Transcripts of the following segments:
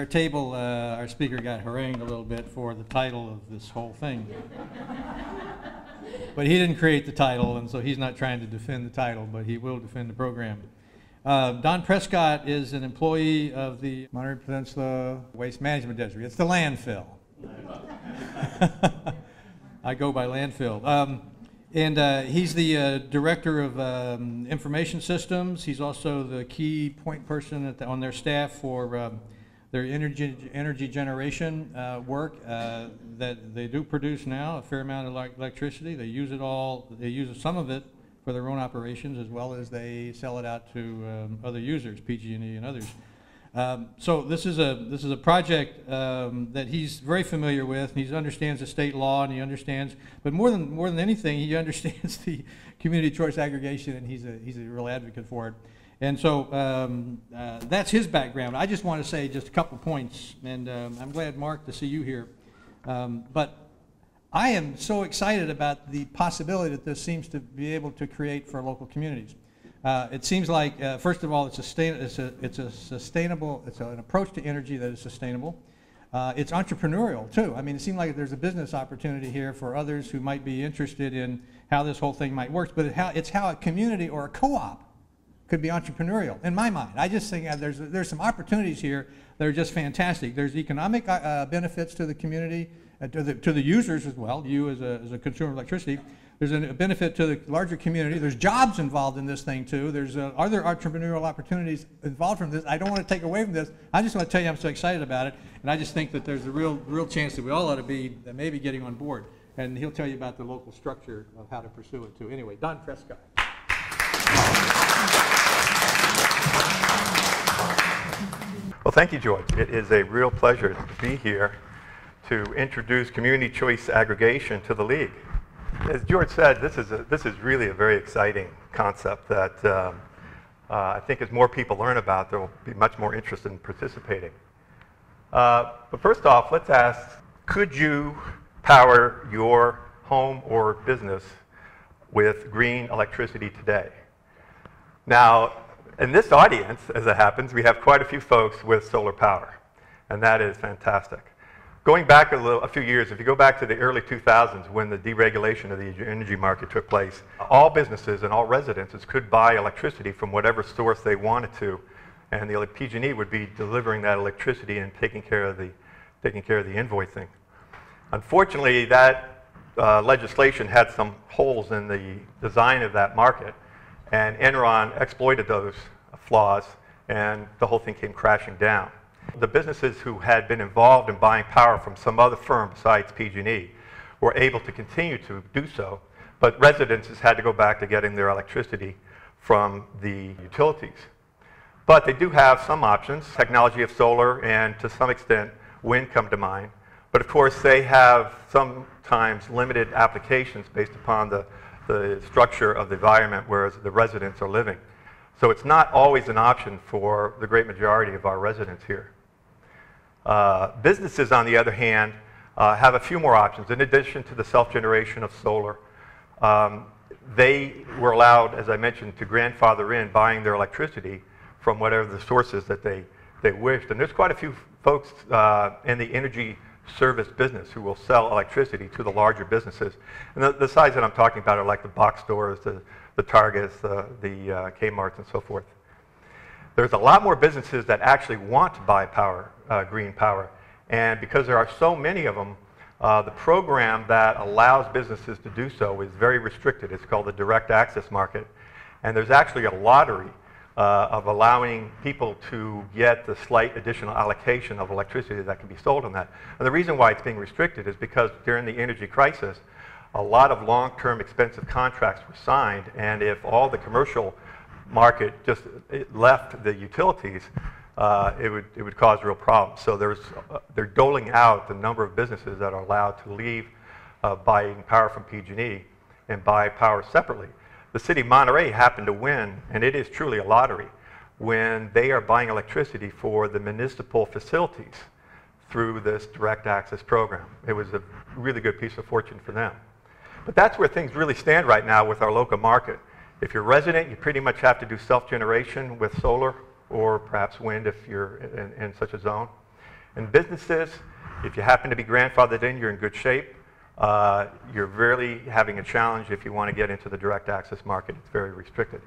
our table, our speaker got harangued a little bit for the title of this whole thing. But he didn't create the title, and so he's not trying to defend the title, but he will defend the program. Don Prescott is an employee of the Monterey Peninsula Waste Management District. It's the landfill. I go by landfill. And he's the director of information systems. He's also the key point person on their staff for their energy generation work that they do produce now, a fair amount of electricity. They use it all. They use some of it for their own operations, as well as they sell it out to other users, PG&E and others. So this is a project that he's very familiar with. He understands the state law, and he understands, but more than anything, he understands the community choice aggregation, and he's a real advocate for it. And so that's his background. I just want to say just a couple points, and I'm glad, Mark, to see you here. But I am so excited about the possibility that this seems to be able to create for local communities. It seems like, first of all, it's an approach to energy that is sustainable. It's entrepreneurial too. I mean, it seems like there's a business opportunity here for others who might be interested in how this whole thing might work. But it's how a community or a co-op could be entrepreneurial. In my mind, I just think there's some opportunities here that are just fantastic. There's economic benefits to the community, to the users as well. You as a consumer of electricity. There's a benefit to the larger community. There's jobs involved in this thing too. There's other entrepreneurial opportunities involved from this. I don't want to take away from this. I just want to tell you I'm so excited about it, and I just think that there's a real chance that we all ought to be maybe getting on board. And he'll tell you about the local structure of how to pursue it too. Anyway, Don Prescott. Well, thank you, George. It is a real pleasure to be here to introduce community choice aggregation to the League. As George said, this is really a very exciting concept that I think as more people learn about, there will be much more interest in participating. But first off, let's ask, could you power your home or business with green electricity today? Now, in this audience, as it happens, we have quite a few folks with solar power, and that is fantastic. Going back a few years, if you go back to the early 2000s when the deregulation of the energy market took place, all businesses and all residences could buy electricity from whatever source they wanted to, and the PG&E would be delivering that electricity and taking care of the invoicing. Unfortunately, that legislation had some holes in the design of that market, and Enron exploited those flaws, and the whole thing came crashing down. The businesses who had been involved in buying power from some other firm besides PG&E were able to continue to do so, but residences had to go back to getting their electricity from the utilities. But they do have some options. Technology of solar and, to some extent, wind come to mind. But of course, they have sometimes limited applications based upon the structure of the environment where the residents are living. So it's not always an option for the great majority of our residents here. Businesses, on the other hand, have a few more options. In addition to the self-generation of solar, they were allowed, as I mentioned, to grandfather in buying their electricity from whatever the sources that they wished. And there's quite a few folks in the energy service business who will sell electricity to the larger businesses. And the size that I'm talking about are like the box stores, the Targets, the Kmarts, and so forth. There's a lot more businesses that actually want to buy power, green power. And because there are so many of them, the program that allows businesses to do so is very restricted. It's called the direct access market. And there's actually a lottery of allowing people to get the slight additional allocation of electricity that can be sold on that. And the reason why it's being restricted is because during the energy crisis, a lot of long-term expensive contracts were signed, and if all the commercial market just left the utilities, it would cause real problems. So they're doling out the number of businesses that are allowed to leave buying power from PG&E and buy power separately. The city of Monterey happened to win, and it is truly a lottery, when they are buying electricity for the municipal facilities through this direct access program. It was a really good piece of fortune for them. But that's where things really stand right now with our local market. If you're a resident, you pretty much have to do self-generation with solar or perhaps wind if you're in such a zone. And businesses, if you happen to be grandfathered in, you're in good shape. You're really having a challenge if you want to get into the direct access market. It's very restricted.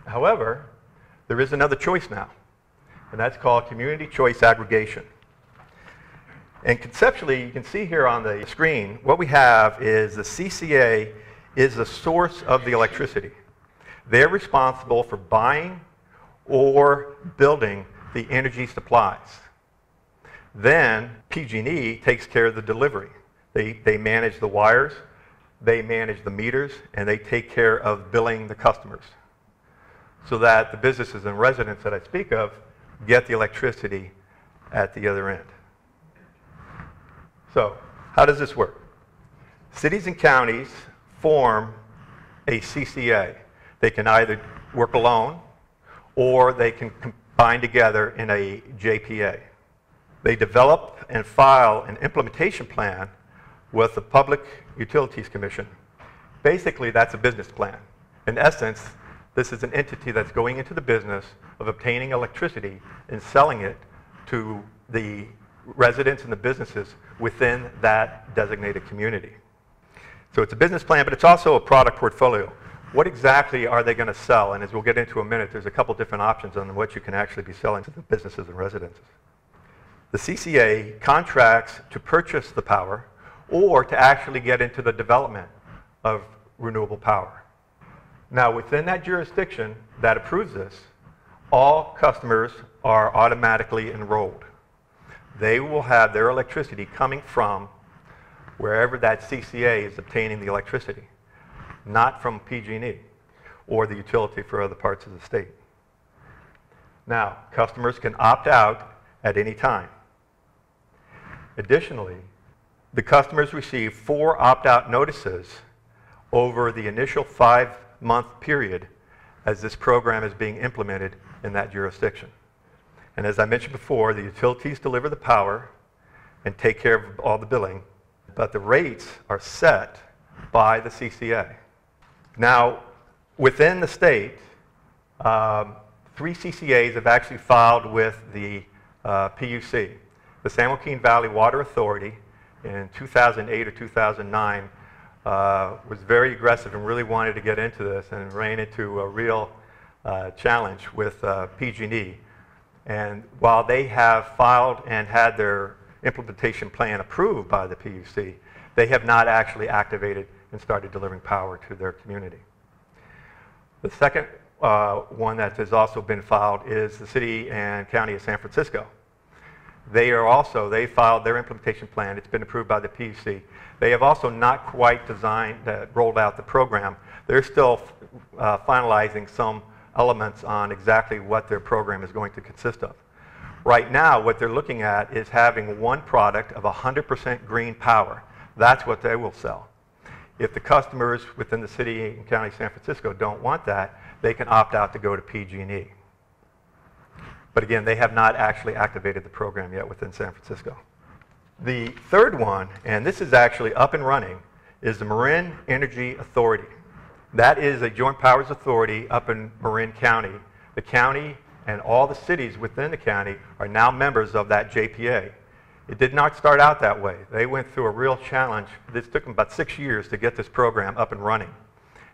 However, there is another choice now, and that's called community choice aggregation. And conceptually, you can see here on the screen, what we have is the CCA is the source of the electricity. They're responsible for buying or building the energy supplies. Then PG&E takes care of the delivery. They manage the wires, they manage the meters, and they take care of billing the customers, so that the businesses and residents that I speak of get the electricity at the other end. So, how does this work? Cities and counties form a CCA. They can either work alone, or they can combine together in a JPA. They develop and file an implementation plan with the Public Utilities Commission. Basically, that's a business plan. In essence, this is an entity that's going into the business of obtaining electricity and selling it to the residents and the businesses within that designated community. So it's a business plan, but it's also a product portfolio. What exactly are they going to sell? And as we'll get into in a minute, there's a couple different options on what you can actually be selling to the businesses and residences. The CCA contracts to purchase the power or to actually get into the development of renewable power. Now, within that jurisdiction that approves this, all customers are automatically enrolled. They will have their electricity coming from wherever that CCA is obtaining the electricity, not from PG&E or the utility for other parts of the state. Now, customers can opt out at any time. Additionally, the customers receive 4 opt-out notices over the initial 5-month period as this program is being implemented in that jurisdiction. And as I mentioned before, the utilities deliver the power and take care of all the billing, but the rates are set by the CCA. Now, within the state, 3 CCAs have actually filed with the PUC. The San Joaquin Valley Water Authority in 2008 or 2009 was very aggressive and really wanted to get into this and ran into a real challenge with PG&E. And while they have filed and had their implementation plan approved by the PUC, they have not actually activated and started delivering power to their community. The second one that has also been filed is the City and County of San Francisco. They filed their implementation plan. It's been approved by the PUC. They have also not quite rolled out the program. They're still finalizing some elements on exactly what their program is going to consist of. Right now, what they're looking at is having one product of 100% green power. That's what they will sell. If the customers within the City and County of San Francisco don't want that, they can opt out to go to PG&E. But again, they have not actually activated the program yet within San Francisco. The third one, and this is actually up and running, is the Marin Energy Authority. That is a joint powers authority up in Marin County. The county and all the cities within the county are now members of that JPA. It did not start out that way. They went through a real challenge. This took them about 6 years to get this program up and running.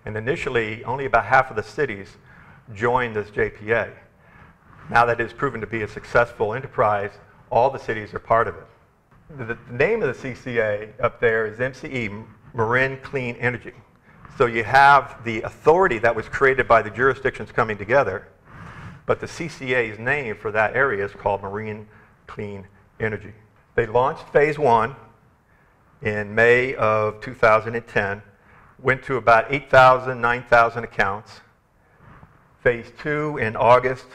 And initially, only about half of the cities joined this JPA. Now that it's proven to be a successful enterprise, all the cities are part of it. The name of the CCA up there is MCE, Marin Clean Energy. So you have the authority that was created by the jurisdictions coming together, but the CCA's name for that area is called Marin Clean Energy. They launched phase 1 in May of 2010, went to about 8,000, 9,000 accounts. Phase 2 in August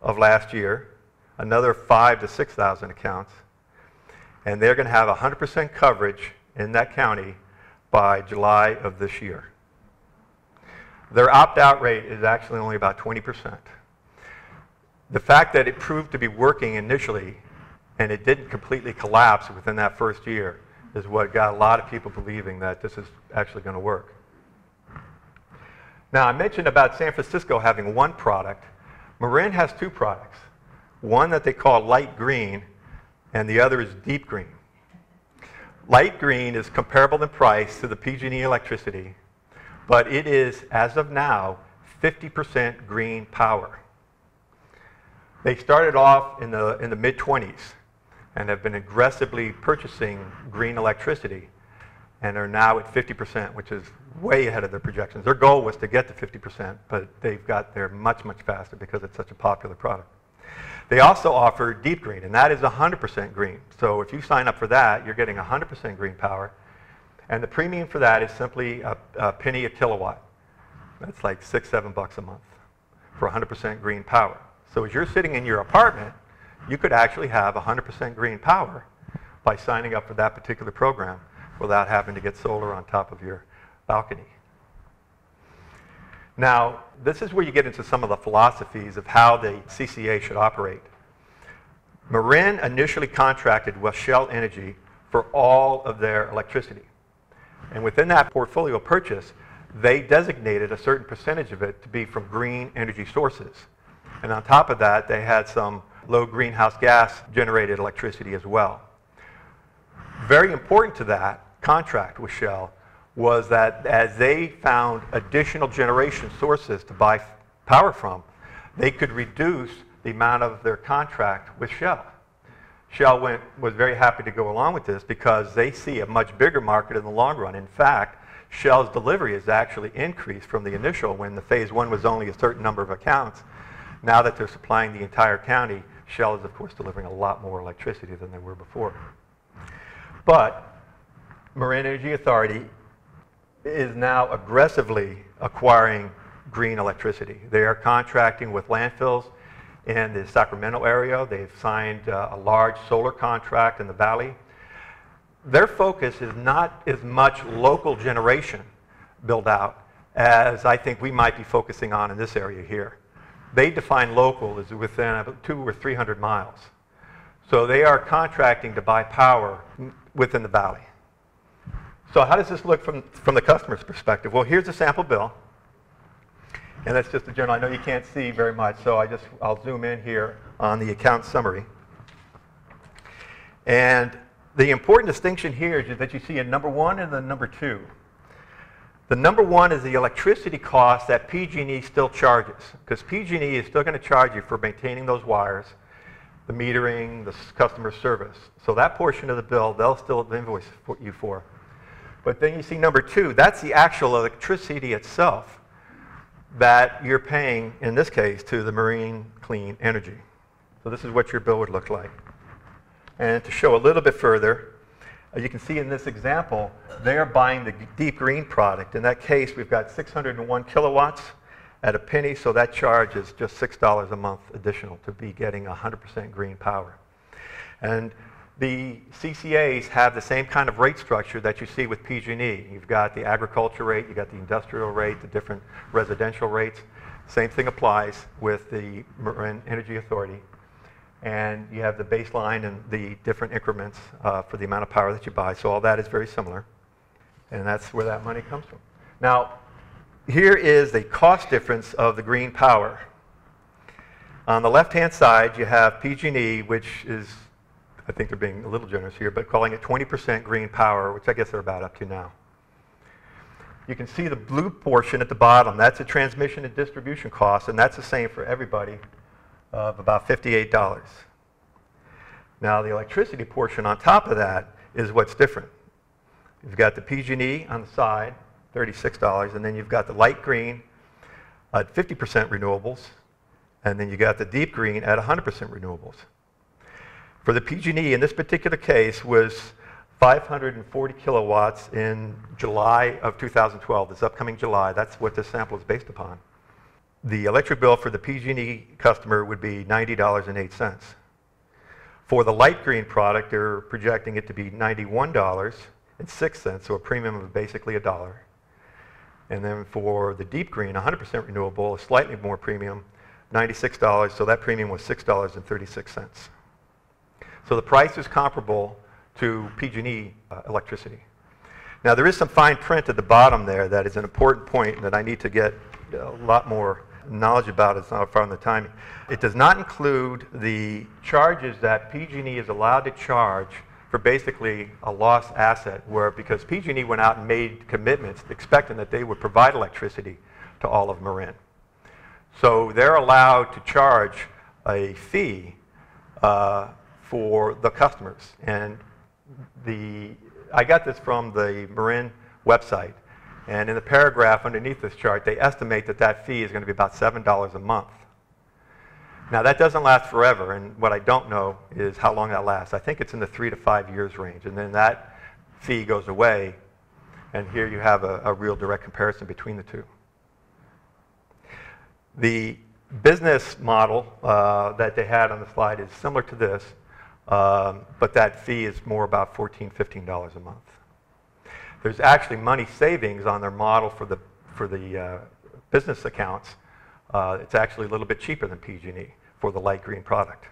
of last year, another 5,000 to 6,000 accounts. And they're going to have 100% coverage in that county by July of this year. Their opt-out rate is actually only about 20%. The fact that it proved to be working initially and it didn't completely collapse within that first year is what got a lot of people believing that this is actually going to work. Now, I mentioned about San Francisco having one product. Marin has 2 products. one that they call light green, and the other is deep green. Light green is comparable in price to the PG&E electricity, but it is, as of now, 50% green power. They started off in the mid-20s and have been aggressively purchasing green electricity and are now at 50%, which is way ahead of their projections. Their goal was to get to 50%, but they've got there much, much faster because it's such a popular product. They also offer deep green, and that is 100% green. So if you sign up for that, you're getting 100% green power. And the premium for that is simply a penny a kilowatt. That's like $6, $7 a month for 100% green power. So as you're sitting in your apartment, you could actually have 100% green power by signing up for that particular program without having to get solar on top of your balcony. Now, this is where you get into some of the philosophies of how the CCA should operate. Marin initially contracted with Shell Energy for all of their electricity. And within that portfolio purchase, they designated a certain percentage of it to be from green energy sources. And on top of that, they had some low greenhouse gas generated electricity as well. Very important to that contract with Shell was that as they found additional generation sources to buy power from, they could reduce the amount of their contract with Shell. Shell was very happy to go along with this because they see a much bigger market in the long run. In fact, Shell's delivery has actually increased from the initial when the phase one was only a certain number of accounts. Now that they're supplying the entire county, Shell is of course delivering a lot more electricity than they were before. But Marina Energy Authority is now aggressively acquiring green electricity. They are contracting with landfills in the Sacramento area. They've signed a large solar contract in the valley. Their focus is not as much local generation build out as I think we might be focusing on in this area here. They define local as within about 200 or 300 miles. So they are contracting to buy power within the valley. So how does this look from the customer's perspective? Well, here's a sample bill. And that's just a general. I know you can't see very much, so I'll zoom in here on the account summary. And the important distinction here is that you see a number one and the number two. The number one is the electricity cost that PG&E still charges, because PG&E is still going to charge you for maintaining those wires, the metering, the customer service. So that portion of the bill, they'll still invoice you for. But then you see number two, that's the actual electricity itself that you're paying, in this case, to the Marine Clean Energy. So this is what your bill would look like. And to show a little bit further, you can see in this example, they're buying the deep green product. In that case, we've got 601 kilowatts at a penny, so that charge is just $6 a month additional to be getting 100% green power. And the CCAs have the same kind of rate structure that you see with PG&E. You've got the agriculture rate, you've got the industrial rate, the different residential rates. Same thing applies with the Marine Energy Authority. And you have the baseline and the different increments for the amount of power that you buy. So all that is very similar. And that's where that money comes from. Now, here is the cost difference of the green power. On the left-hand side, you have PG&E, which is, I think they're being a little generous here, but calling it 20% green power, which I guess they're about up to now. You can see the blue portion at the bottom. That's a transmission and distribution cost, and that's the same for everybody, of about $58. Now, the electricity portion on top of that is what's different. You've got the PG&E on the side, $36, and then you've got the light green at 50% renewables, and then you got the deep green at 100% renewables. For the PG&E, in this particular case, was 540 kilowatts in July of 2012, this upcoming July. That's what this sample is based upon. The electric bill for the PG&E customer would be $90.08. For the light green product, they're projecting it to be $91.06, so a premium of basically $1. And then for the deep green, 100% renewable, a slightly more premium, $96, so that premium was $6.36. So the price is comparable to PG&E electricity. Now there is some fine print at the bottom there that is an important point that I need to get a lot more knowledge about as far on the timing. It does not include the charges that PG&E is allowed to charge for basically a lost asset, where because PG&E went out and made commitments expecting that they would provide electricity to all of Marin. So they're allowed to charge a fee for the customers. And I got this from the Marin website. And in the paragraph underneath this chart, they estimate that that fee is going to be about $7 a month. Now, that doesn't last forever, and what I don't know is how long that lasts. I think it's in the 3 to 5 years range, and then that fee goes away, and here you have a real direct comparison between the two. The business model that they had on the slide is similar to this, but that fee is more about $14, $15 a month. There's actually money savings on their model for the business accounts. It's actually a little bit cheaper than PG&E for the light green product.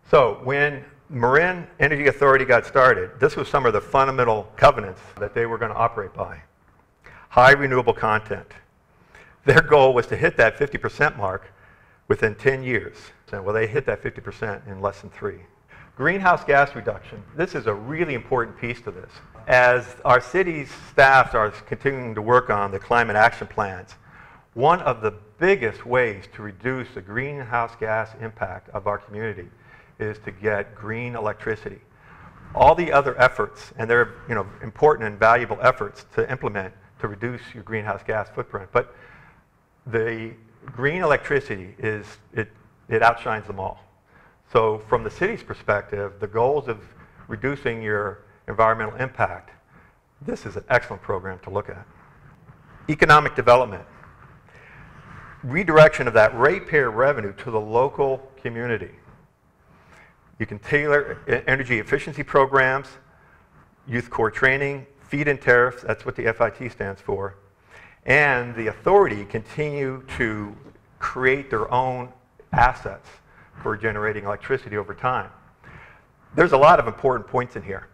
So when Marin Energy Authority got started, this was some of the fundamental covenants that they were going to operate by. High renewable content. Their goal was to hit that 50% mark within 10 years. Well, they hit that 50% in less than 3. Greenhouse gas reduction. This is a really important piece to this. As our city's staffs are continuing to work on the climate action plans, one of the biggest ways to reduce the greenhouse gas impact of our community is to get green electricity. All the other efforts, and they're important and valuable efforts to implement to reduce your greenhouse gas footprint, but the green electricity it outshines them all. So from the city's perspective, the goals of reducing your environmental impact, this is an excellent program to look at. Economic development. Redirection of that ratepayer revenue to the local community. You can tailor energy efficiency programs, youth core training, feed-in tariffs, that's what the FIT stands for, and the authority continue to create their own assets for generating electricity over time. There's a lot of important points in here.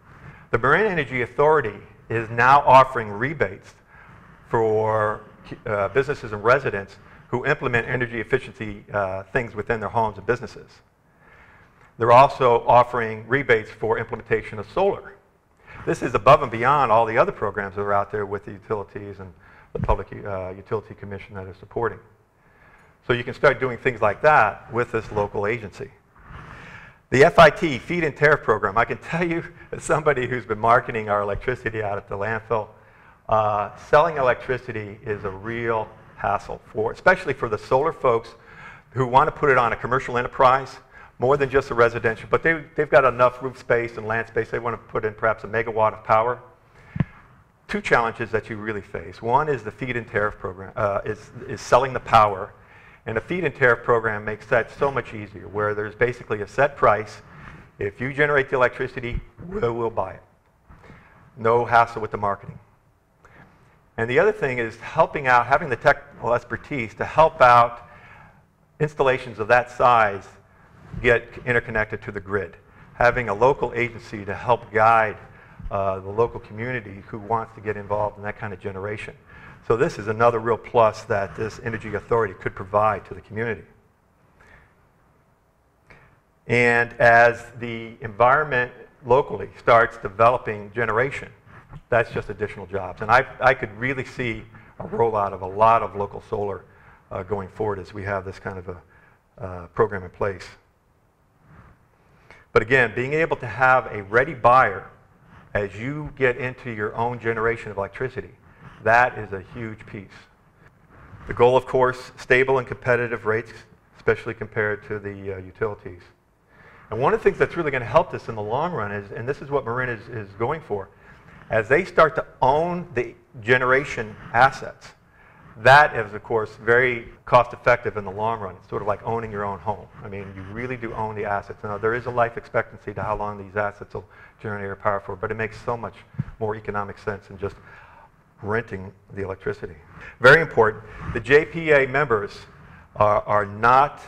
The Marin Energy Authority is now offering rebates for businesses and residents who implement energy efficiency things within their homes and businesses. They're also offering rebates for implementation of solar. This is above and beyond all the other programs that are out there with the utilities and the Public Utility Commission that is supporting. So you can start doing things like that with this local agency. The FIT, Feed-in Tariff Program, I can tell you as somebody who's been marketing our electricity out at the landfill, selling electricity is a real hassle, especially for the solar folks who want to put it on a commercial enterprise, more than just a residential, but they've got enough roof space and land space, they want to put in perhaps a megawatt of power. Two challenges that you really face. One is the feed-in tariff program, is selling the power. And the feed-in tariff program makes that so much easier, where there's basically a set price. If you generate the electricity, we'll buy it. No hassle with the marketing. And the other thing is helping out, having the technical expertise to help out installations of that size get interconnected to the grid. Having a local agency to help guide the local community who wants to get involved in that kind of generation. So this is another real plus that this energy authority could provide to the community. And as the environment locally starts developing generation, that's just additional jobs. And I could really see a rollout of a lot of local solar going forward as we have this kind of a program in place. But again, being able to have a ready buyer as you get into your own generation of electricity, that is a huge piece. The goal, of course, stable and competitive rates, especially compared to the utilities. And one of the things that's really going to help this in the long run is, and this is what Marin is going for, as they start to own the generation assets, that is, of course, very cost effective in the long run. It's sort of like owning your own home. I mean, you really do own the assets. Now, there is a life expectancy to how long these assets will generate your power for, but it makes so much more economic sense than just renting the electricity. Very important, the JPA members are not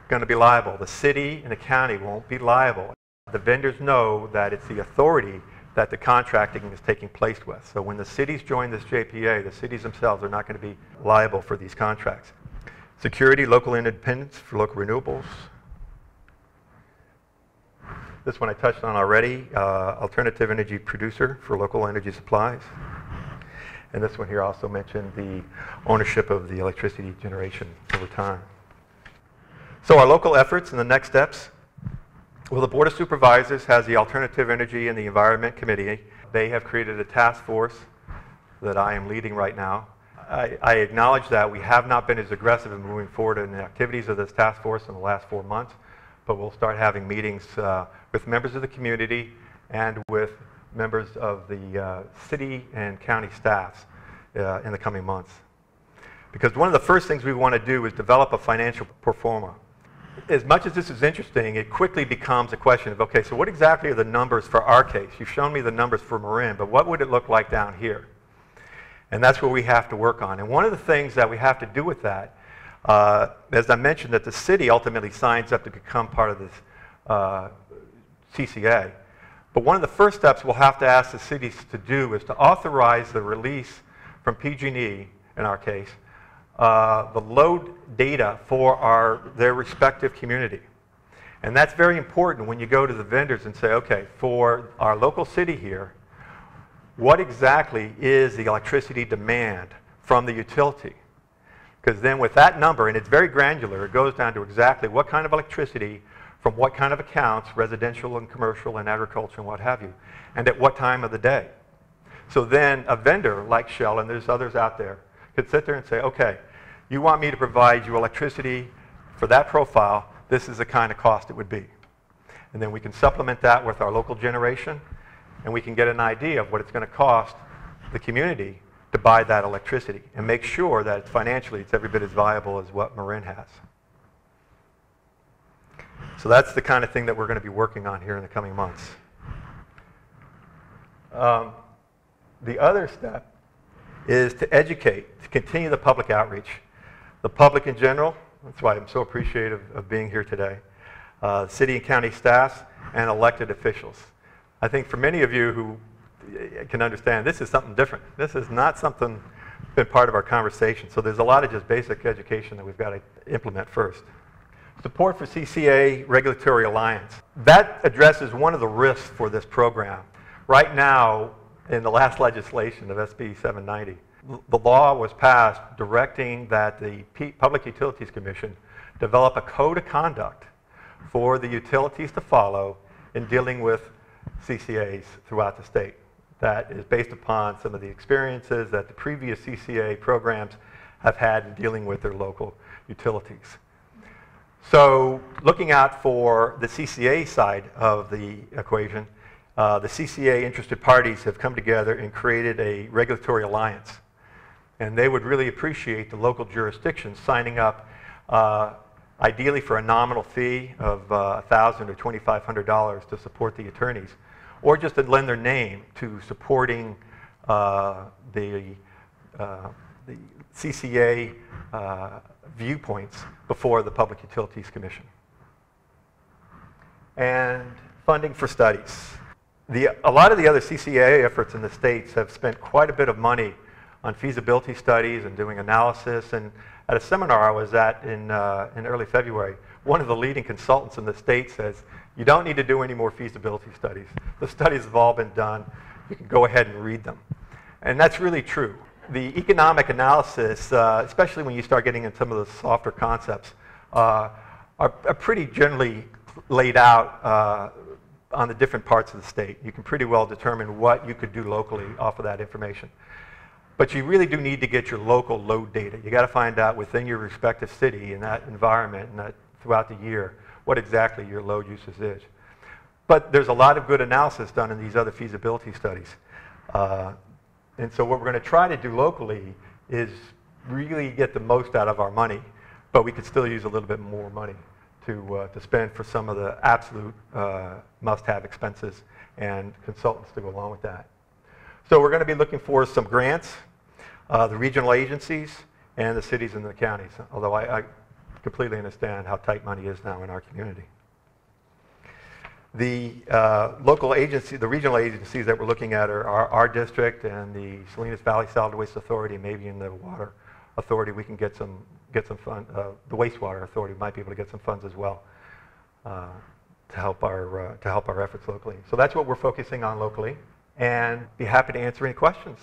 going to be liable. The city and the county won't be liable. The vendors know that it's the authority that the contracting is taking place with. So when the cities join this JPA, the cities themselves are not going to be liable for these contracts. security, local independence for local renewables. This one I touched on already, alternative energy producer for local energy supplies. And this one here also mentioned the ownership of the electricity generation over time. So our local efforts and the next steps. Well, the Board of Supervisors has the Alternative Energy and the Environment Committee. They have created a task force that I am leading right now. I acknowledge that we have not been as aggressive in moving forward in the activities of this task force in the last 4 months, but we'll start having meetings with members of the community and with members of the city and county staffs in the coming months. Because one of the first things we want to do is develop a financial pro forma. As much as this is interesting, it quickly becomes a question of, okay, so what exactly are the numbers for our case? You've shown me the numbers for Marin, but what would it look like down here? And that's what we have to work on. And one of the things that we have to do with that, as I mentioned, that the city ultimately signs up to become part of this CCA. But one of the first steps we'll have to ask the cities to do is to authorize the release from PG&E, in our case, the load data for their respective community. And that's very important when you go to the vendors and say, okay, for our local city here, what exactly is the electricity demand from the utility? Because then with that number, and it's very granular, it goes down to exactly what kind of electricity from what kind of accounts, residential and commercial and agriculture and what have you, and at what time of the day. So then a vendor like Shell, and there's others out there, could sit there and say, okay, you want me to provide you electricity for that profile, this is the kind of cost it would be. And then we can supplement that with our local generation, and we can get an idea of what it's going to cost the community to buy that electricity and make sure that financially it's every bit as viable as what Marin has. So that's the kind of thing that we're going to be working on here in the coming months. The other step is to educate, to continue the public outreach. The public in general, that's why I'm so appreciative of being here today, city and county staffs, and elected officials. I think for many of you who can understand, this is something different. This is not something been part of our conversation. So there's a lot of just basic education that we've got to implement first. Support for CCA Regulatory Alliance. That addresses one of the risks for this program. Right now, in the last legislation of SB 790, the law was passed directing that the Public Utilities Commission develop a code of conduct for the utilities to follow in dealing with CCAs throughout the state. That is based upon some of the experiences that the previous CCA programs have had in dealing with their local utilities. So looking out for the CCA side of the equation, the CCA interested parties have come together and created a regulatory alliance. And they would really appreciate the local jurisdictions signing up ideally for a nominal fee of $1,000 or $2,500 to support the attorneys, or just to lend their name to supporting the CCA viewpoints before the Public Utilities Commission. And funding for studies. A lot of the other CCA efforts in the states have spent quite a bit of money on feasibility studies and doing analysis. And at a seminar I was at in early February, one of the leading consultants in the state says, you don't need to do any more feasibility studies. The studies have all been done. You can go ahead and read them. And that's really true. The economic analysis, especially when you start getting into some of the softer concepts, are pretty generally laid out on the different parts of the state. You can pretty well determine what you could do locally off of that information. But you really do need to get your local load data. You got to find out within your respective city in that environment and that throughout the year what exactly your load usage is. But there's a lot of good analysis done in these other feasibility studies. And so what we're going to try to do locally is really get the most out of our money, but we could still use a little bit more money to spend for some of the absolute must-have expenses and consultants to go along with that. So we're going to be looking for some grants, the regional agencies, and the cities and the counties, although I completely understand how tight money is now in our community. The local agency, the regional agencies that we're looking at are our district and the Salinas Valley Solid Waste Authority, maybe in the Water Authority we can get some get some fund. The wastewater authority might be able to get some funds as well to help our efforts locally. So that's what we're focusing on locally, and be happy to answer any questions.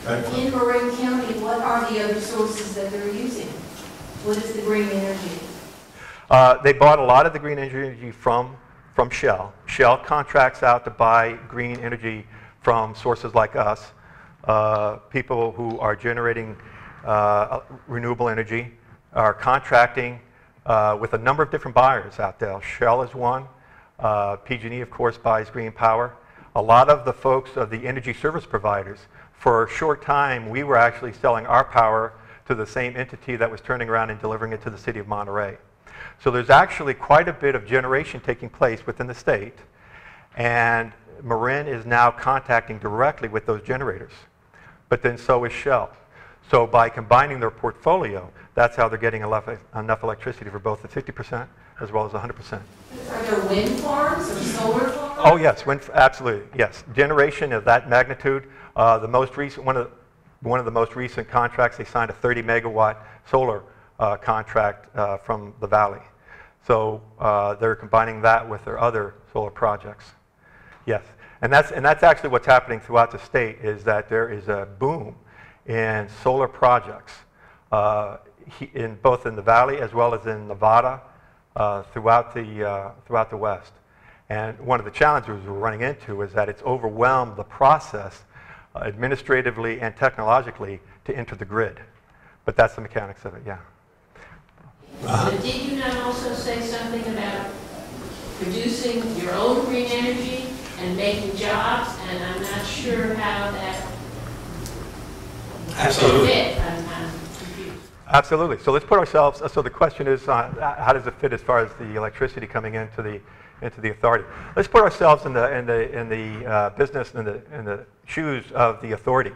In Marin County, what are the other sources that they're using? What is the green energy? They bought a lot of the green energy from Shell. Shell contracts out to buy green energy from sources like us, people who are generating renewable energy, are contracting with a number of different buyers out there. Shell is one. PG&E, of course, buys green power. A lot of the folks of the energy service providers, for a short time, we were actually selling our power to the same entity that was turning around and delivering it to the city of Monterey. So there's actually quite a bit of generation taking place within the state, and Marin is now contacting directly with those generators. But then so is Shell. So by combining their portfolio, that's how they're getting enough electricity for both the 50% as well as 100%. Are there wind farms or solar farms? Oh yes, absolutely, yes. Generation of that magnitude. The most recent one of the most recent contracts, they signed a 30 megawatt solar contract from the valley. So they're combining that with their other solar projects. Yes, and that's actually what's happening throughout the state, is that there is a boom in solar projects both in the valley as well as in Nevada, throughout the West. And one of the challenges we're running into is that it's overwhelmed the process administratively and technologically to enter the grid. But that's the mechanics of it, yeah. But did you not also say something about producing your own green energy and making jobs? And I'm not sure how that fit. I'm confused. Absolutely. So let's put ourselves, so the question is, how does it fit as far as the electricity coming into the authority? Let's put ourselves in the business, in the shoes of the authority.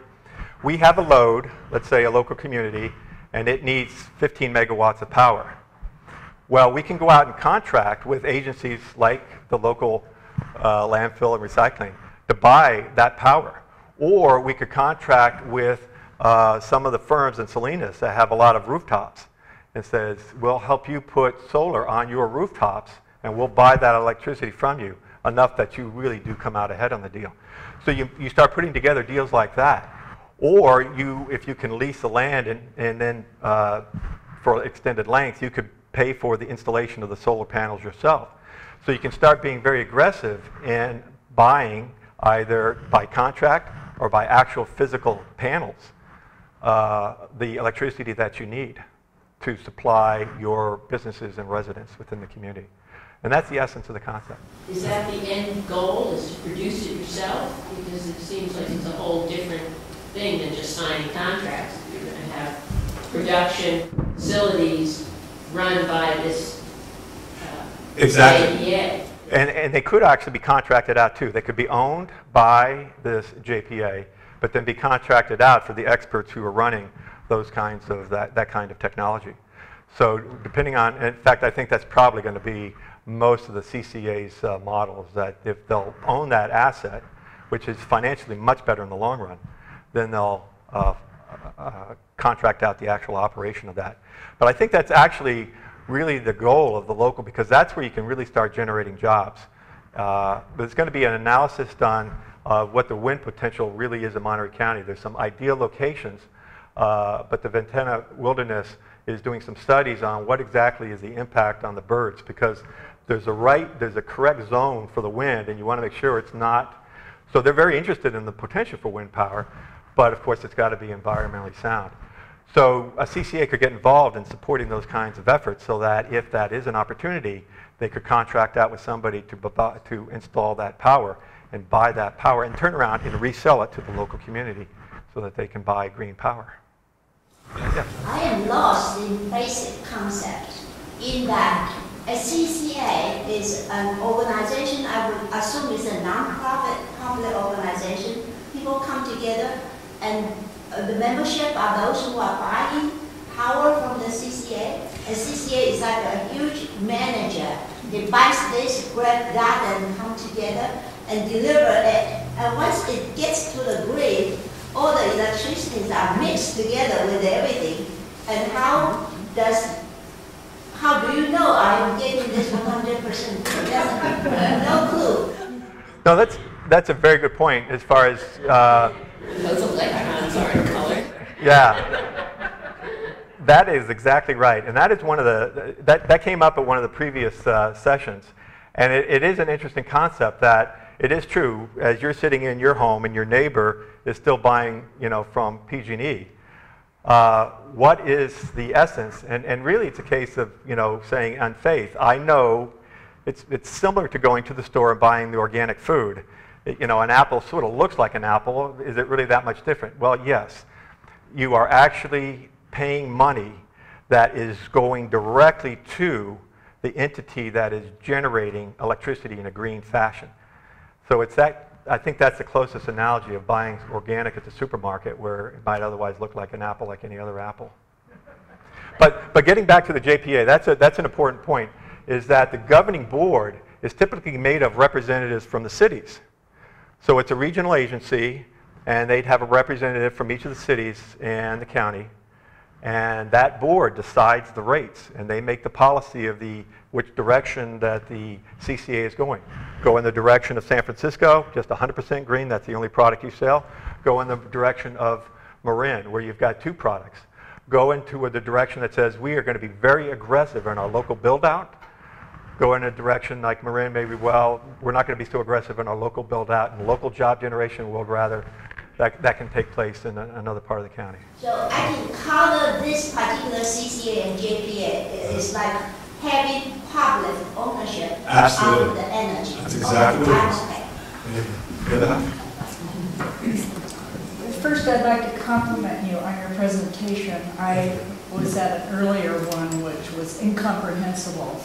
We have a load, let's say a local community, and it needs 15 megawatts of power. Well, we can go out and contract with agencies like the local landfill and recycling to buy that power. Or we could contract with some of the firms in Salinas that have a lot of rooftops and says, we'll help you put solar on your rooftops and we'll buy that electricity from you enough that you really do come out ahead on the deal. So you start putting together deals like that. Or if you can lease the land and then for extended length, you could pay for the installation of the solar panels yourself. So you can start being very aggressive in buying, either by contract or by actual physical panels, the electricity that you need to supply your businesses and residents within the community. And that's the essence of the concept. Is that the end goal, is to produce it yourself? Because it seems like it's a whole different thing than just signing contracts. You're going to have production facilities run by this Exactly. JPA. And they could actually be contracted out too. They could be owned by this JPA, but then be contracted out for the experts who are running those kinds of that kind of technology. So depending on, in fact, I think that's probably going to be most of the CCA's models, that if they'll own that asset, which is financially much better in the long run, then they'll contract out the actual operation of that. But I think that's actually really the goal of the local, because that's where you can really start generating jobs. But there's going to be an analysis done of what the wind potential really is in Monterey County. There's some ideal locations, but the Ventana Wilderness is doing some studies on what exactly is the impact on the birds, because there's a correct zone for the wind, and you want to make sure it's not. So they're very interested in the potential for wind power, but of course it's got to be environmentally sound. So a CCA could get involved in supporting those kinds of efforts, so that if that is an opportunity, they could contract out with somebody to install that power and buy that power and turn around and resell it to the local community so that they can buy green power. Yeah. I am lost in basic concept in that a CCA is an organization, I would assume it's a non-profit public organization. People come together and the membership are those who are buying power from the CCA. A CCA is like a huge manager. They buy this, grab that, and come together and deliver it. And once it gets to the grid, all the electricities are mixed together with everything. And how do you know I'm getting this 100%? No clue. No, that's a very good point as far as... Those electrons aren't colored. Yeah. That is exactly right. And that is one of the... That came up at one of the previous sessions. And it is an interesting concept that it is true, as you're sitting in your home and your neighbor is still buying, from PG&E. What is the essence? And really it's a case of, saying on faith. I know it's similar to going to the store and buying the organic food. An apple sort of looks like an apple. Is it really that much different? Well, yes. You are actually paying money that is going directly to the entity that is generating electricity in a green fashion. So it's that, I think that's the closest analogy of buying organic at the supermarket where it might otherwise look like an apple like any other apple. But getting back to the JPA, that's an important point, is that the governing board is typically made of representatives from the cities. So it's a regional agency, and they'd have a representative from each of the cities and the county. And that board decides the rates, and they make the policy of which direction that the CCA is going. Go in the direction of San Francisco, just 100% green, that's the only product you sell. Go in the direction of Marin, where you've got 2 products. Go into the direction that says we are going to be very aggressive in our local build-out. Go in a direction like Marin, maybe, well, we're not going to be so aggressive in our local build-out and local job generation. We'll rather that can take place in another part of the county. So I can color this particular CCA and JPA is like having public ownership of the energy. That's exactly what it is. First, I'd like to compliment you on your presentation. I was at an earlier one which was incomprehensible.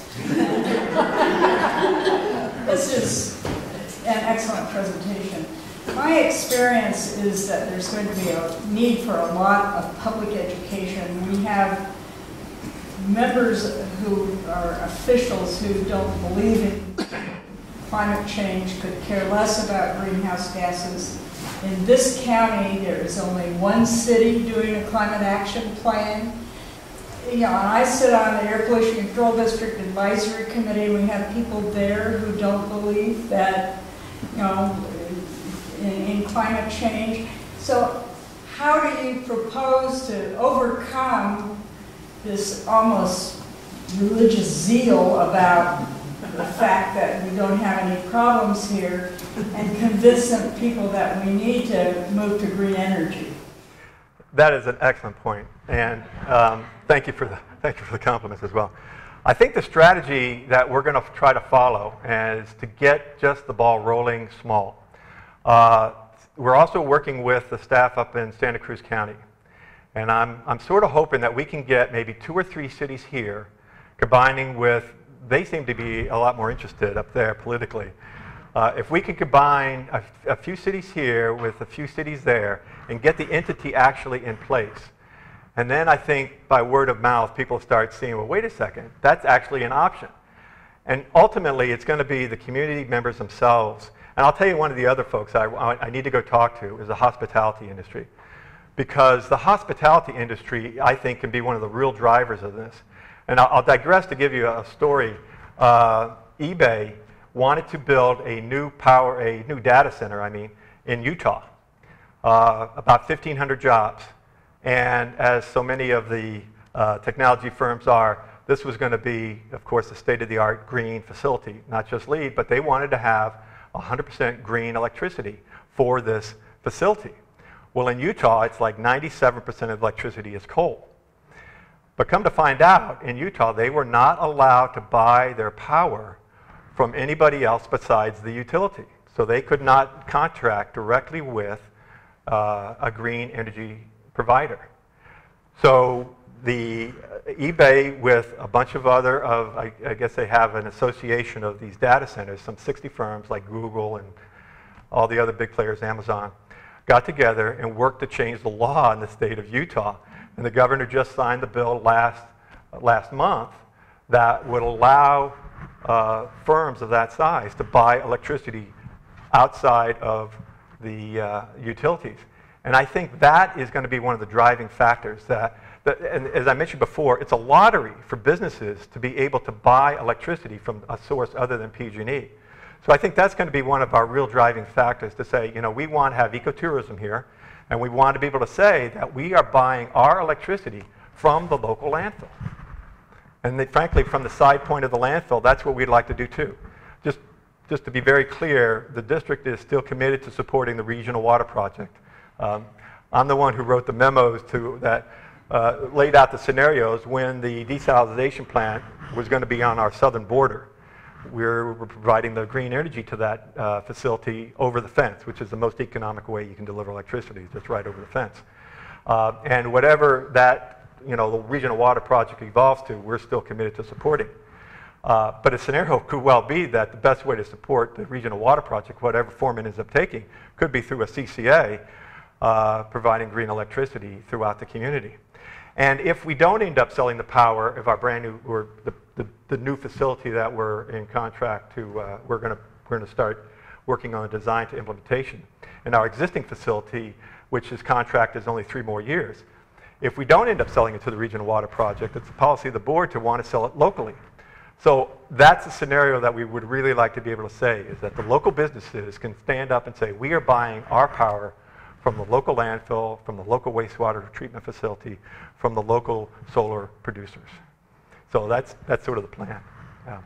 This is an excellent presentation. My experience is that there's going to be a need for a lot of public education. We have members who are officials who don't believe in climate change, could care less about greenhouse gases. In this county, there is only one city doing a climate action plan. And I sit on the Air Pollution Control District Advisory Committee. We have people there who don't believe that, in climate change. So how do you propose to overcome this almost religious zeal about the fact that we don't have any problems here and convince some people that we need to move to green energy? That is an excellent point, and thank you for the compliments as well. I think the strategy that we're going to try to follow is to get just the ball rolling small. We're also working with the staff up in Santa Cruz County, and I'm sort of hoping that we can get maybe 2 or 3 cities here, combining with, they seem to be a lot more interested up there politically. If we can combine a few cities here with a few cities there and get the entity actually in place, and then I think by word of mouth people start seeing, well, wait a second, that's actually an option. And ultimately it's going to be the community members themselves. And I'll tell you one of the other folks I need to go talk to is the hospitality industry. Because the hospitality industry, I think, can be one of the real drivers of this. And I'll digress to give you a story. eBay wanted to build a new data center, in Utah. About 1,500 jobs. And as so many of the technology firms are, this was going to be, of course, a state-of-the-art green facility, not just LEED, but they wanted to have 100% green electricity for this facility. Well, in Utah, it's like 97% of electricity is coal. But come to find out, in Utah, they were not allowed to buy their power from anybody else besides the utility. So they could not contract directly with a green energy provider. So the eBay, with a bunch of other, I guess they have an association of these data centers, some 60 firms like Google and all the other big players, Amazon, got together and worked to change the law in the state of Utah. And the governor just signed the bill last month that would allow firms of that size to buy electricity outside of the utilities. And I think that is going to be one of the driving factors and as I mentioned before, it's a lottery for businesses to be able to buy electricity from a source other than PG&E. So I think that's going to be one of our real driving factors to say, you know, we want to have ecotourism here, and we want to be able to say that we are buying our electricity from the local landfill. And frankly, from the side point of the landfill, that's what we'd like to do too. Just to be very clear, the district is still committed to supporting the regional water project. I'm the one who wrote the memos that laid out the scenarios when the desalination plant was going to be on our southern border. We're providing the green energy to that facility over the fence, which is the most economical way you can deliver electricity, just right over the fence. And whatever that, you know, the regional water project evolves to, we're still committed to supporting. But a scenario could well be that the best way to support the regional water project, whatever form it ends up taking, could be through a CCA providing green electricity throughout the community. And if we don't end up selling the power of our brand new, or the new facility that we're in contract to, we're going to start working on the design to implementation. And our existing facility, which is contract is only 3 more years. If we don't end up selling it to the regional water project, it's the policy of the board to want to sell it locally. So that's a scenario that we would really like to be able to say, is that the local businesses can stand up and say, we are buying our power from the local landfill, from the local wastewater treatment facility, from the local solar producers. So that's sort of the plan. Yeah.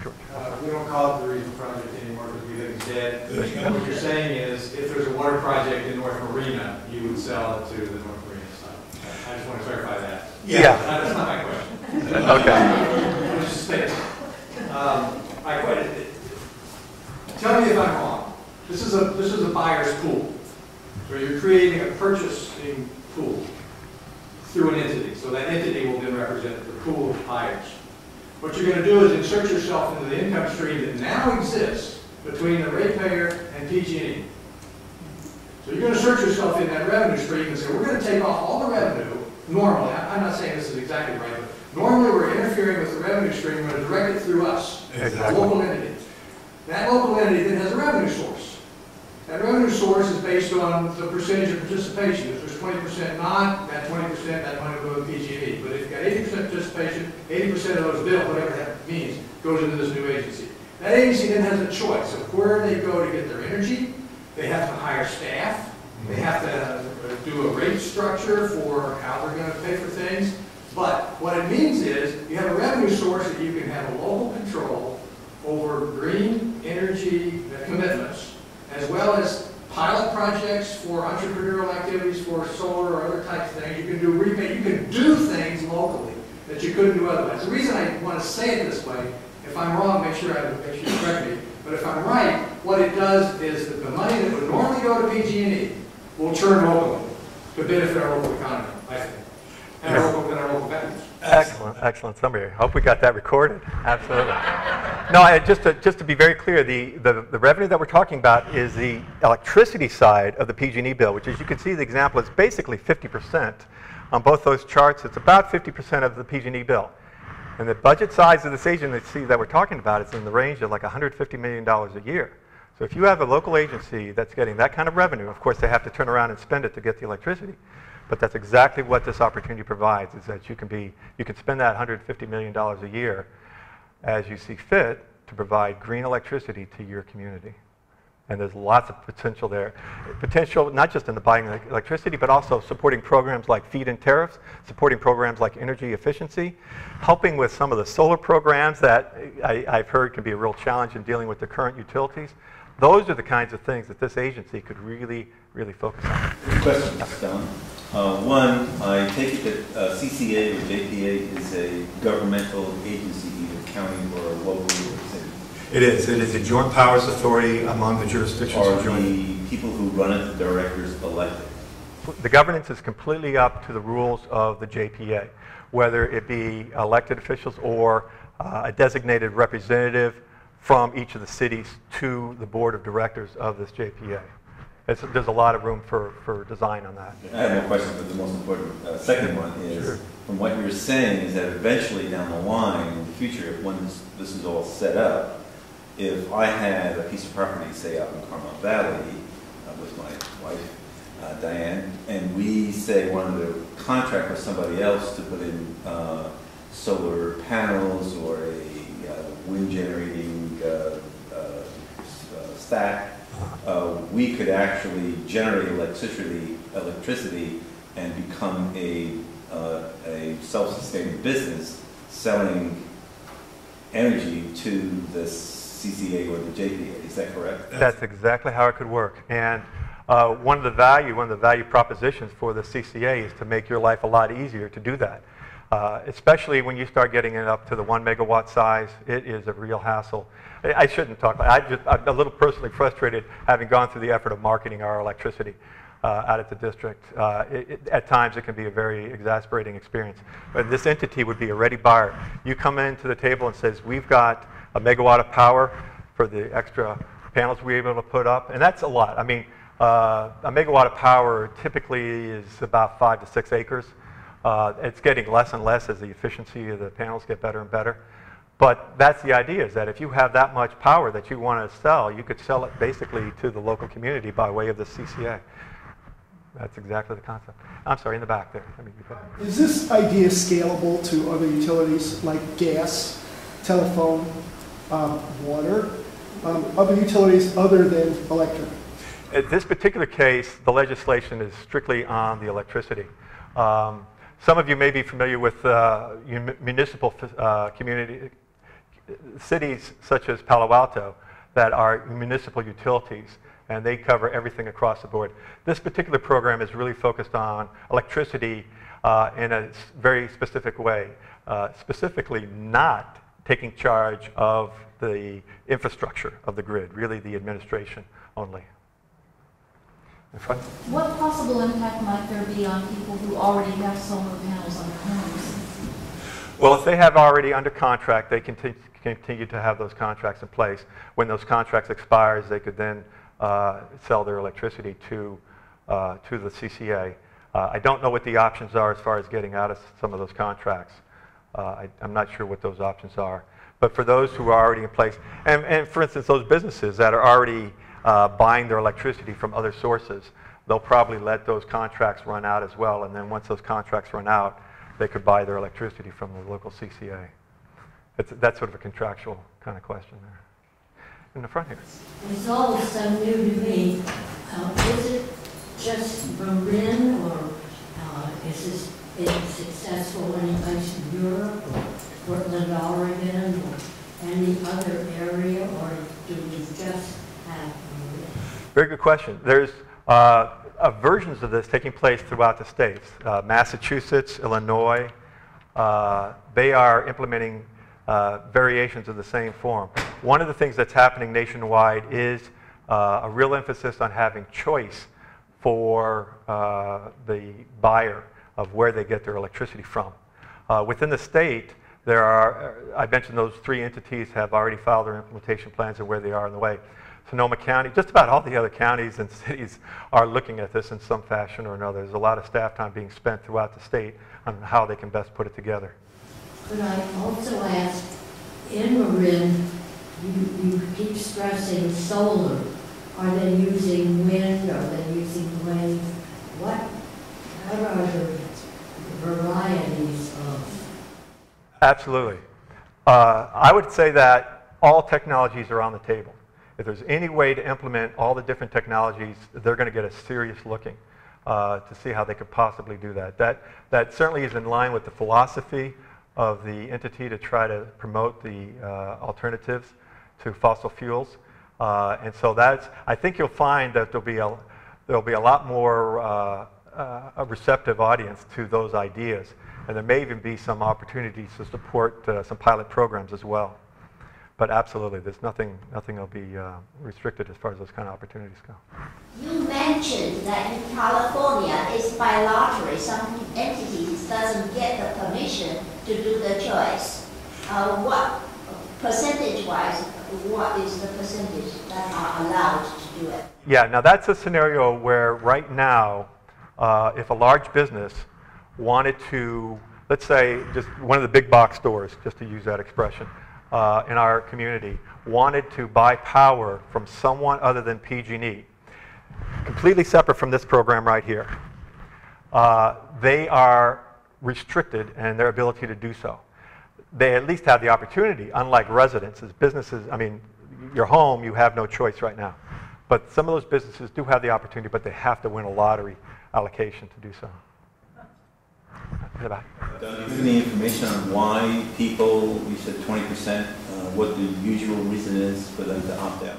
George. We don't call it the regional project anymore because we think it's dead. What you're saying is, if there's a water project in North Marina, you would sell it to the North Marina side. I just want to clarify that. Yeah. That's not my question. Okay. I'm just saying. Tell me if I'm wrong. This is a buyer's pool. So you're creating a purchasing pool through an entity. So that entity will then represent the pool of buyers. What you're going to do is insert yourself into the income stream that now exists between the ratepayer and PG&E. So you're going to insert yourself in that revenue stream and say, we're going to take off all the revenue. Normally, I'm not saying this is exactly right, but normally we're interfering with the revenue stream. We're going to direct it through us, a local entity. That local entity then has a revenue source. That revenue source is based on the percentage of participation. If there's 20% not, that 20%, that money will go to PG&E. But if you've got 80% participation, 80% of those bills, whatever that means, goes into this new agency. That agency then has a choice of where they go to get their energy. They have to hire staff. They have to do a rate structure for how they're going to pay for things. But what it means is you have a revenue source that you can have a local control over green energy commitments, as well as pilot projects for entrepreneurial activities for solar or other types of things. You can do rebate. You can do things locally that you couldn't do otherwise. The reason I want to say it this way, if I'm wrong, make sure you correct me. But if I'm right, what it does is that the money that would normally go to PG&E will turn locally to benefit our local economy, I think, and our local veterans. Excellent, excellent summary. I hope we got that recorded. Absolutely. No, just to be very clear, the revenue that we're talking about is the electricity side of the PG&E bill, which, as you can see, the example is basically 50%. On both those charts, it's about 50% of the PG&E bill. And the budget size of this agency that we're talking about is in the range of like $150 million a year. So if you have a local agency that's getting that kind of revenue, of course they have to turn around and spend it to get the electricity. But that's exactly what this opportunity provides, is that you can spend that $150 million a year as you see fit to provide green electricity to your community. And there's lots of potential there. Potential not just in the buying electricity, but also supporting programs like feed-in tariffs, supporting programs like energy efficiency, helping with some of the solar programs that I've heard can be a real challenge in dealing with the current utilities. Those are the kinds of things that this agency could really, really focus on. Question, Mr. Don. One, I take it that CCA or JPA is a governmental agency, either county or local or city. It is. It is a joint powers authority among the jurisdictions. Are the people who run it, the directors, elected? The governance is completely up to the rules of the JPA, whether it be elected officials or a designated representative from each of the cities to the board of directors of this JPA. There's a lot of room for design on that. I have no question, but the most important second one is, sure, from what you're saying is that eventually down the line, in the future, when this is all set up, if I had a piece of property, say out in Carmel Valley with my wife, Diane, and we say wanted to contract with somebody else to put in solar panels or a wind generating stack, we could actually generate electricity and become a self-sustaining business selling energy to the CCA or the JPA. Is that correct? That's exactly how it could work. And one of the value propositions for the CCA is to make your life a lot easier to do that. Especially when you start getting it up to the 1 megawatt size, it is a real hassle. I shouldn't talk like I'm a little personally frustrated having gone through the effort of marketing our electricity out at the district. At times it can be a very exasperating experience. But this entity would be a ready buyer. You come into the table and says, we've got a megawatt of power for the extra panels we're able to put up, and that's a lot. I mean, a megawatt of power typically is about 5 to 6 acres. It's getting less and less as the efficiency of the panels get better and better. But that's the idea, is that if you have that much power that you want to sell, you could sell it basically to the local community by way of the CCA. That's exactly the concept. I'm sorry, in the back there. Is this idea scalable to other utilities like gas, telephone, water, other utilities other than electric? In this particular case, the legislation is strictly on the electricity. Some of you may be familiar with municipal community cities such as Palo Alto that are municipal utilities, and they cover everything across the board. This particular program is really focused on electricity in a very specific way, specifically not taking charge of the infrastructure of the grid, really the administration only. What possible impact might there be on people who already have solar panels on their homes? Well, if they have already under contract, they continue to have those contracts in place. When those contracts expires, they could then sell their electricity to the CCA. I don't know what the options are as far as getting out of some of those contracts. I'm not sure what those options are. But for those who are already in place, and for instance, those businesses that are already buying their electricity from other sources, they'll probably let those contracts run out as well, and then once those contracts run out, they could buy their electricity from the local CCA. That's sort of a contractual kind of question there. In the front here. It's all so new to me. Is it just Marina, or is this been successful any place in Europe, or Portland, Oregon, or any other area, or do we just have Marina? Very good question. There's versions of this taking place throughout the states. Massachusetts, Illinois, they are implementing variations of the same form. One of the things that's happening nationwide is a real emphasis on having choice for the buyer of where they get their electricity from. Within the state, there are, I mentioned those 3 entities have already filed their implementation plans and where they are in the way. Sonoma County, just about all the other counties and cities are looking at this in some fashion or another. There's a lot of staff time being spent throughout the state on how they can best put it together. Could I also ask, in Marin, you keep stressing solar. Are they using wind? Are they using wave? What are the varieties of? Absolutely. I would say that all technologies are on the table. If there's any way to implement all the different technologies, they're going to get a serious looking to see how they could possibly do that. That certainly is in line with the philosophy of the entity to try to promote the alternatives to fossil fuels. And so I think you'll find that there'll be a lot more a receptive audience to those ideas. And there may even be some opportunities to support some pilot programs as well. But absolutely, there's nothing will be restricted as far as those kind of opportunities go. You mentioned that in California, it's by lottery. Some entities doesn't get the permission to do the choice. What percentage-wise, what is the percentage that are allowed to do it? Yeah, now that's a scenario where right now, if a large business wanted to, let's say just one of the big box stores, just to use that expression, in our community, wanted to buy power from someone other than PG&E, completely separate from this program right here. They are restricted in their ability to do so. They at least have the opportunity, unlike residences, businesses, I mean, your home, you have no choice right now. But some of those businesses do have the opportunity, but they have to win a lottery allocation to do so. In the back. Do you have any information on why people, you said 20%, what the usual reason is for them to opt out?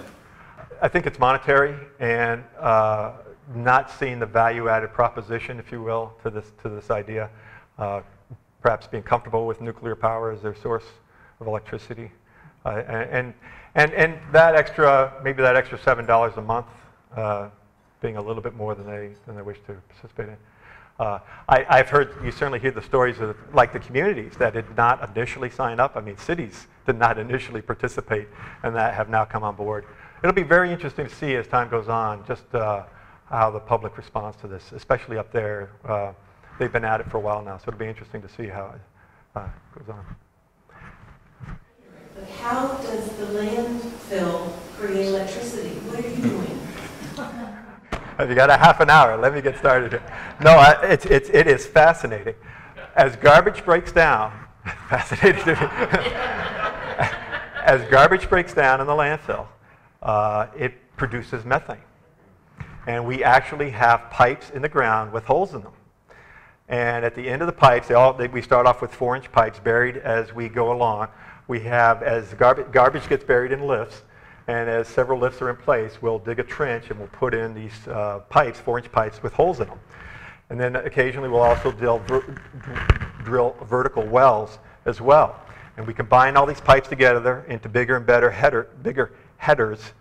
I think it's monetary and not seeing the value-added proposition, if you will, to this idea. Perhaps being comfortable with nuclear power as their source of electricity, and that extra, maybe that extra $7 a month, being a little bit more than they wish to participate in. I've heard, you certainly hear the stories of like the communities that did not initially sign up. I mean, cities did not initially participate and that have now come on board. It'll be very interesting to see as time goes on just how the public responds to this, especially up there. They've been at it for a while now, so it'll be interesting to see how it goes on. But how does the landfill create electricity? What are you doing? Have you got a half an hour? Let me get started here. No, it is fascinating. As garbage breaks down, fascinating to me. As garbage breaks down in the landfill, it produces methane. And we actually have pipes in the ground with holes in them. And at the end of the pipes, we start off with 4-inch pipes buried as we go along. We have, as garbage gets buried in lifts, and as several lifts are in place, we'll dig a trench and we'll put in these pipes, 4-inch pipes with holes in them. And then occasionally we'll also drill vertical wells as well. And we combine all these pipes together into bigger and better bigger headers.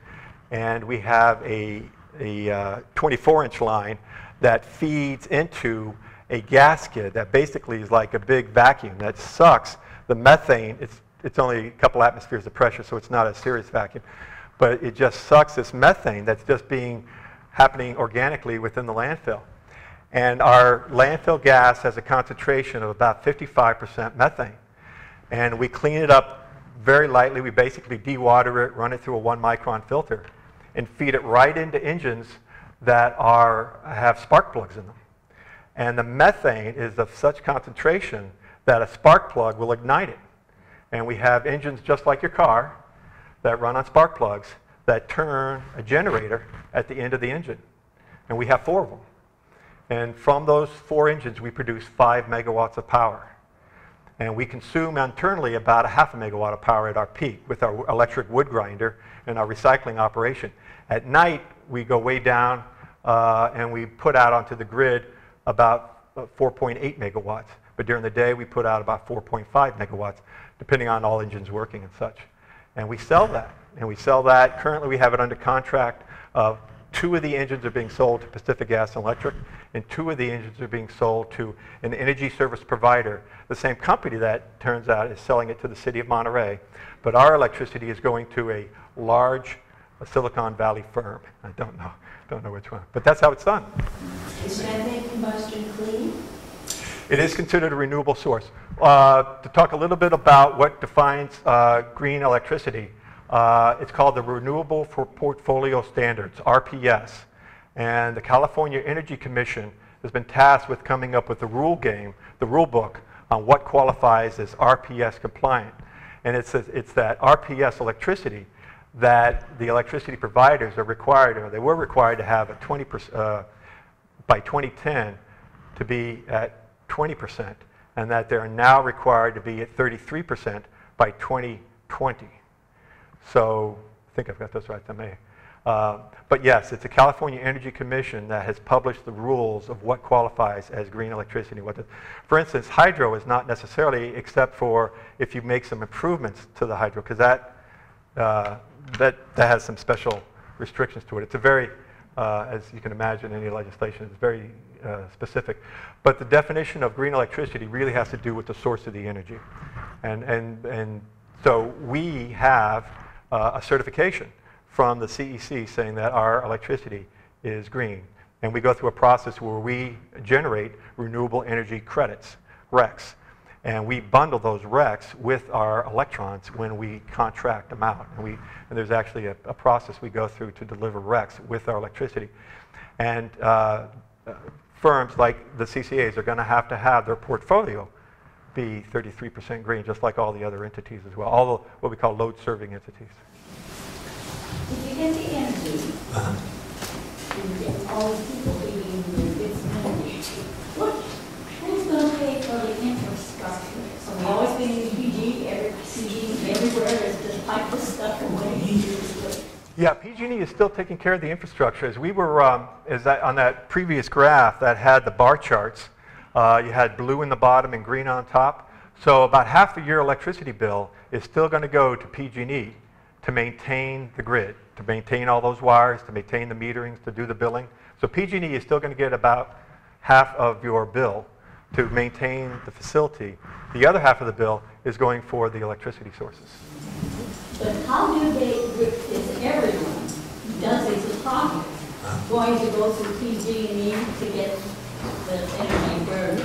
And we have a 24-inch line that feeds into a gasket that basically is like a big vacuum that sucks the methane. It's only a couple atmospheres of pressure, so it's not a serious vacuum. But it just sucks this methane that's just happening organically within the landfill. And our landfill gas has a concentration of about 55% methane. And we clean it up very lightly. We basically dewater it, run it through a 1-micron filter, and feed it right into engines that have spark plugs in them. And the methane is of such concentration that a spark plug will ignite it. And we have engines just like your car that run on spark plugs that turn a generator at the end of the engine. And we have 4 of them. And from those 4 engines, we produce 5 megawatts of power. And we consume internally about 0.5 megawatt of power at our peak with our electric wood grinder and our recycling operation. At night, we go way down and we put out onto the grid about 4.8 megawatts. But during the day, we put out about 4.5 megawatts, depending on all engines working and such. And we sell that. And we sell that. Currently, we have it under contract. 2 of the engines are being sold to Pacific Gas and Electric, and 2 of the engines are being sold to an energy service provider, the same company that turns out is selling it to the city of Monterey. But our electricity is going to a large Silicon Valley firm. I don't know which one, but that's how it's done. Is methane combustion clean? It is considered a renewable source. To talk a little bit about what defines green electricity, it's called the Renewable for Portfolio Standards, RPS. And the California Energy Commission has been tasked with coming up with the rule book on what qualifies as RPS compliant. And it's that RPS electricity that the electricity providers are required, or they were required to have a 20% by 2010 to be at 20%, and that they're now required to be at 33% by 2020. So I think I've got those right to me. But yes, it's the California Energy Commission that has published the rules of what qualifies as green electricity. For instance, hydro is not necessarily, except for if you make some improvements to the hydro, because that has some special restrictions to it. It's a very, as you can imagine, any legislation is very specific. But the definition of green electricity really has to do with the source of the energy. And so we have a certification from the CEC saying that our electricity is green. And we go through a process where we generate renewable energy credits, RECs. And we bundle those RECs with our electrons when we contract them out. And there's actually a process we go through to deliver RECs with our electricity. And firms like the CCAs are going to have their portfolio be 33% green, just like all the other entities as well, all the, what we call load-serving entities. If you get the energy, you get all these people being in this energy, who's going to pay for the infrastructure? So we always been in PG, everywhere, there's just pipe this stuff away. Yeah, PG&E is still taking care of the infrastructure. As we were, on that previous graph that had the bar charts, you had blue in the bottom and green on top. So about half of your electricity bill is still going to go to PG&E to maintain the grid, to maintain all those wires, to maintain the meterings, to do the billing. So PG&E is still going to get about half of your bill to maintain the facility. The other half of the bill is going for the electricity sources. But how do they, is everyone who does these projects going to go through PG&E to get the energy burn?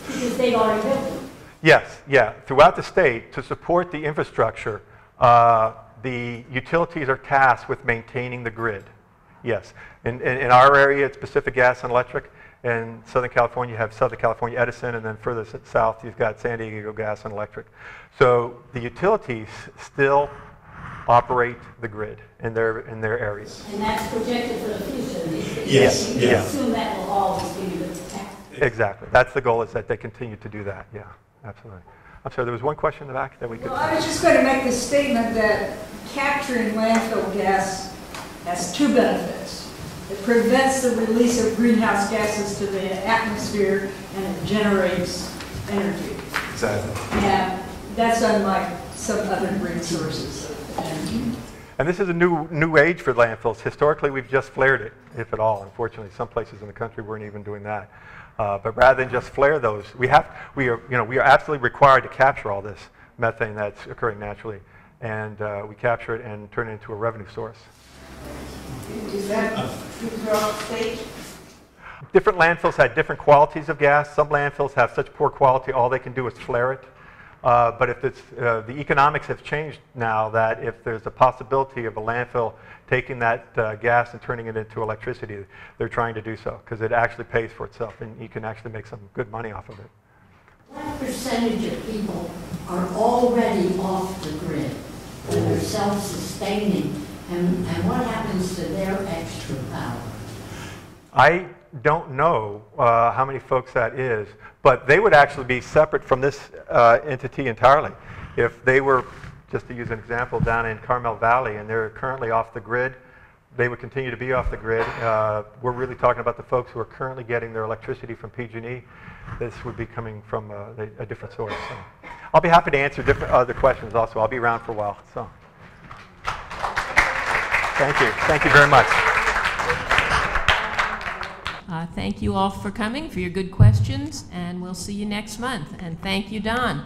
Because they've already built them. Yes, yeah. Throughout the state, to support the infrastructure, the utilities are tasked with maintaining the grid. Yes. In our area, it's Pacific Gas and Electric. In Southern California, you have Southern California Edison, and then further south, you've got San Diego Gas and Electric. So the utilities still operate the grid in their areas. And that's projected for the future. Yes. You assume that will always be the task. Exactly. That's the goal, is that they continue to do that. Yeah, absolutely. I'm sorry, there was one question in the back that we could... Well, I was just going to make the statement that capturing landfill gas has two benefits. It prevents the release of greenhouse gases to the atmosphere, and it generates energy. Exactly. And that's unlike some other green sources of energy. And this is a new age for landfills. Historically, we've just flared it, if at all. Unfortunately, some places in the country weren't even doing that. But rather than just flare those, we are absolutely required to capture all this methane that's occurring naturally, and we capture it and turn it into a revenue source. Is that throughout the state? Different landfills had different qualities of gas. Some landfills have such poor quality, all they can do is flare it. But if it's, the economics have changed now, that if there's a possibility of a landfill taking that gas and turning it into electricity, they're trying to do so, because it actually pays for itself, and you can actually make some good money off of it. What percentage of people are already off the grid, and they're self-sustaining, and what happens to their extra power? I don't know how many folks that is, but they would actually be separate from this entity entirely. If they were, just to use an example, down in Carmel Valley and they're currently off the grid, they would continue to be off the grid. We're really talking about the folks who are currently getting their electricity from PG&E. This would be coming from a different source. So I'll be happy to answer other questions also. I'll be around for a while. So thank you. Thank you very much. Thank you all for coming, for your good questions, and we'll see you next month. And thank you, Don.